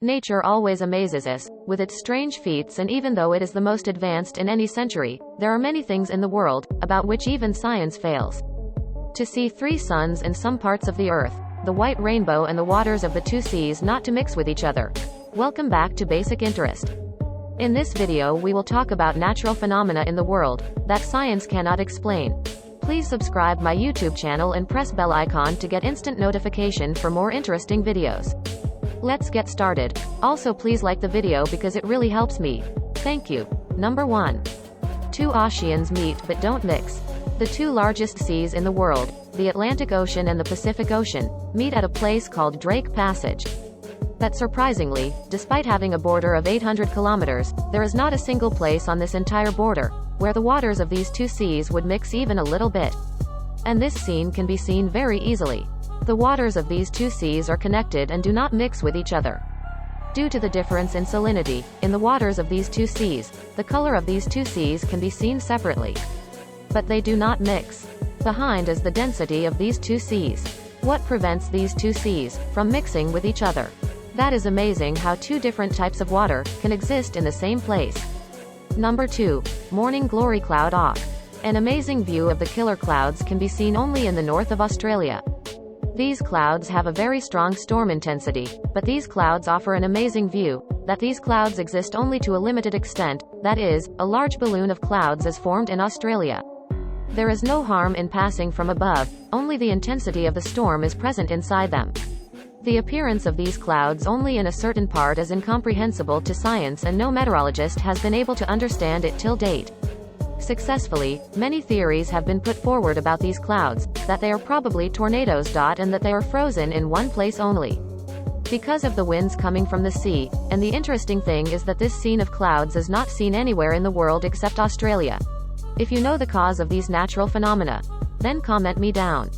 Nature always amazes us, with its strange feats, and even though it is the most advanced in any century, there are many things in the world, about which even science fails. To see 3 suns in some parts of the earth, the white rainbow and the waters of the 2 seas not to mix with each other. Welcome back to Basic Interest. In this video we will talk about natural phenomena in the world, that science cannot explain. Please subscribe my YouTube channel and press bell icon to get instant notification for more interesting videos. Let's get started. Also please like the video because it really helps me. Thank you. Number 1. 2 oceans meet but don't mix. The 2 largest seas in the world, the Atlantic Ocean and the Pacific Ocean, meet at a place called Drake Passage. But surprisingly, despite having a border of 800 kilometers, there is not a single place on this entire border where the waters of these 2 seas would mix even a little bit. And this scene can be seen very easily. The waters of these 2 seas are connected and do not mix with each other. Due to the difference in salinity in the waters of these 2 seas, the color of these 2 seas can be seen separately. But they do not mix. Behind is the density of these 2 seas. What prevents these 2 seas from mixing with each other? That is amazing how 2 different types of water can exist in the same place. Number 2. Morning Glory Cloud Off. An amazing view of the killer clouds can be seen only in the north of Australia. These clouds have a very strong storm intensity, but these clouds offer an amazing view, that these clouds exist only to a limited extent, that is, a large balloon of clouds is formed in Australia. There is no harm in passing from above, only the intensity of the storm is present inside them. The appearance of these clouds only in a certain part is incomprehensible to science, and no meteorologist has been able to understand it till date. Successfully, many theories have been put forward about these clouds, that they are probably tornadoes. And that they are frozen in one place only. Because of the winds coming from the sea, and the interesting thing is that this scene of clouds is not seen anywhere in the world except Australia. If you know the cause of these natural phenomena, then comment me down.